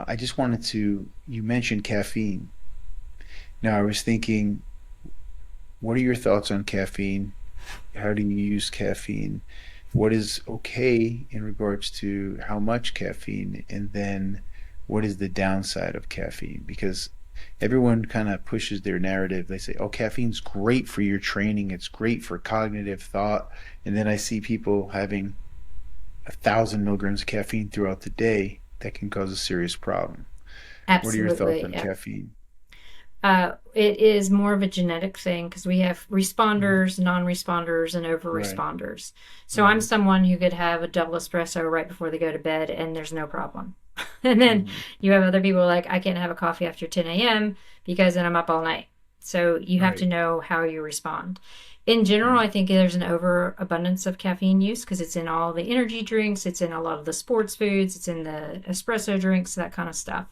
I just wanted to, you mentioned caffeine. Now, I was thinking, what are your thoughts on caffeine? How do you use caffeine? What is okay in regards to how much caffeine? And then what is the downside of caffeine? Because everyone kind of pushes their narrative. They say, oh, caffeine's great for your training, it's great for cognitive thought. And then I see people having 1,000 milligrams of caffeine throughout the day that can cause a serious problem. What are your thoughts Absolutely. on Yeah. caffeine? It is more of a genetic thing because we have Mhm. responders, non-responders, and Right. over-responders. So I'm Right. someone who could have a double espresso right before they go to bed, and there's no problem. And then Mhm. you have other people like, I can't have a coffee after 10 a.m. because then I'm up all night. So you have to Right. know how you respond. In general, Right. I think there's an overabundance of caffeine use because it's in all the energy drinks, it's in a lot of the sports foods, it's in the espresso drinks, that kind of stuff.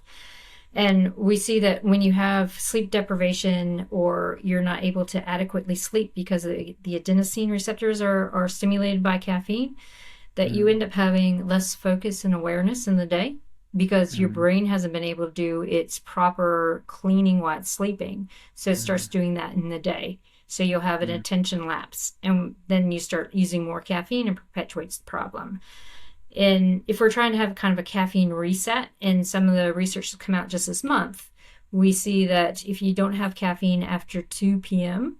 And we see that when you have sleep deprivation or you're not able to adequately sleep because the adenosine receptors are stimulated by caffeine, that you Mhm. end up having less focus and awareness in the day because your Mhm. brain hasn't been able to do its proper cleaning while it's sleeping. So it starts Mhm. doing that in the day. So you'll have an Mhm. attention lapse, and then you start using more caffeine and perpetuates the problem. And if we're trying to have kind of a caffeine reset, and some of the research that's come out just this month, we see that if you don't have caffeine after 2 p.m.,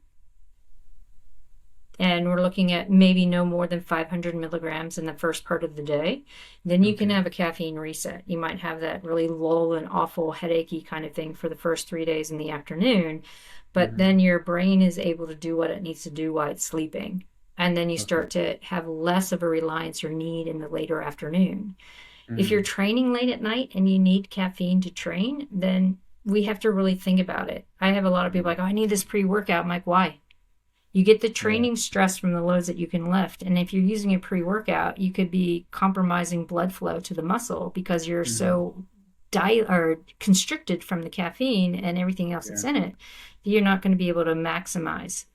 and we're looking at maybe no more than 500 milligrams in the first part of the day, then you can Okay. have a caffeine reset. You might have that really lull and awful headachy kind of thing for the first 3 days in the afternoon, but Mhm. then your brain is able to do what it needs to do while it's sleeping. And then you Okay. start to have less of a reliance or need in the later afternoon. If you're Mhm. training late at night and you need caffeine to train, then we have to really think about it. I have a lot of people Mhm. like, oh, I need this pre workout. I'm like, why? You get the Yeah. training stress from the loads that you can lift. And if you're using a pre workout, you could be compromising blood flow to the muscle because you're Mhm. so or constricted from the caffeine and everything else Yeah. that's in it that you're not going to be able to maximize.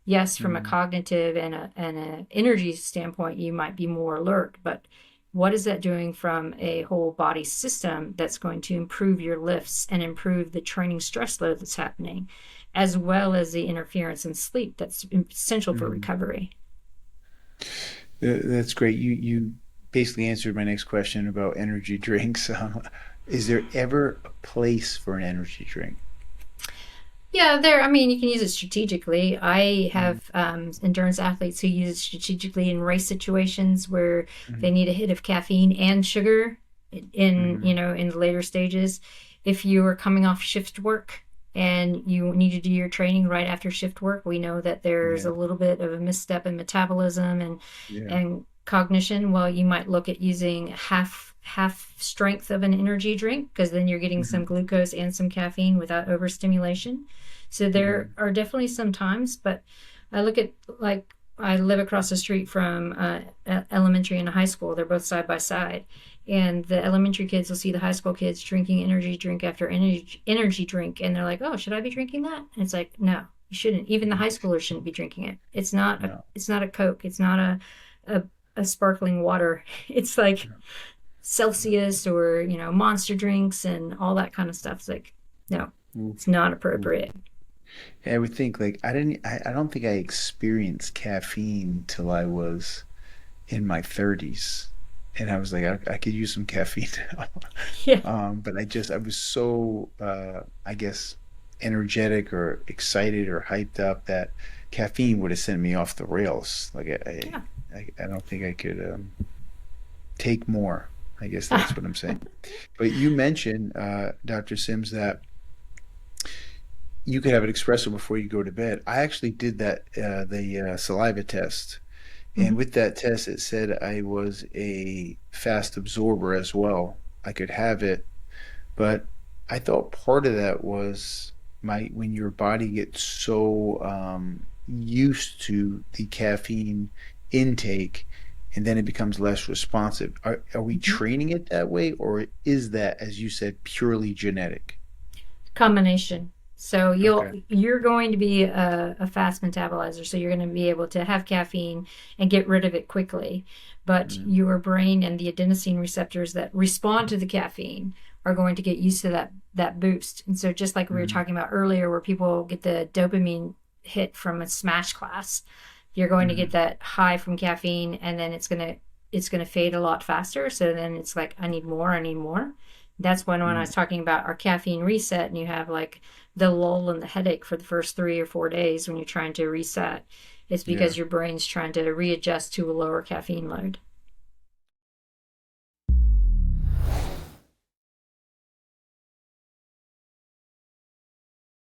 Yes, from a Mhm. cognitive and a energy standpoint, you might be more alert, but what is that doing from a whole body system that's going to improve your lifts and improve the training stress load that's happening, as well as the interference in sleep that's essential for Mhm. recovery? That's great. You basically answered my next question about energy drinks. Is there ever a place for an energy drink? Yeah, I mean, you can use it strategically. I Mhm. have endurance athletes who use it strategically in race situations where they Mhm. need a hit of caffeine and sugar Mhm. in the later stages. If you are coming off shift work and you need to do your training right after shift work, we know that there's Yeah. a little bit of a misstep in metabolism Yeah. and cognition. Well, you might look at using half strength of an energy drink because then you're getting some Mhm. glucose and some caffeine without overstimulation. So there Mhm. are definitely some times, but I look at like I live across the street from elementary and a high school. They're both side by side. And the elementary kids will see the high school kids drinking energy drink after energy drink, and they're like, "Oh, should I be drinking that?" And it's like, "No, you shouldn't. Even the Mhm. high schoolers shouldn't be drinking it. No. It's not a Coke. It's not a, a sparkling water. It's like No. Celsius or Monster drinks and all that kind of stuff. It's like, no, Oof. it's not Oof. appropriate." Yeah, I would think like I don't think I experienced caffeine till I was in my 30s. And I was like, I could use some caffeine now. Yeah. But I was so, I guess, energetic or excited or hyped up that caffeine would have sent me off the rails. Like Yeah. I don't think I could take more. I guess that's what I'm saying. But you mentioned, Dr. Sims, that you could have an espresso before you go to bed. I actually did that, the saliva test. And Mhm. with that test, it said I was a fast absorber as well. I could have it, but I thought part of that was my when your body gets so used to the caffeine intake, and then it becomes less responsive. Are we Mhm. training it that way, or is that, as you said, purely genetic? Combination. So Okay. you're going to be a fast metabolizer, so you're going to be able to have caffeine and get rid of it quickly. But Mm, your brain and the adenosine receptors that respond to the caffeine are going to get used to that boost. And so just like we were Mm-hmm. talking about earlier, where people get the dopamine hit from a smash class, you're going to Mm-hmm. get that high from caffeine, and then it's gonna fade a lot faster. So then it's like, I need more, I need more. That's when I was talking about our caffeine reset, and you have like the lull and the headache for the first 3 or 4 days when you're trying to reset. It's Yeah. because your brain's trying to readjust to a lower caffeine load.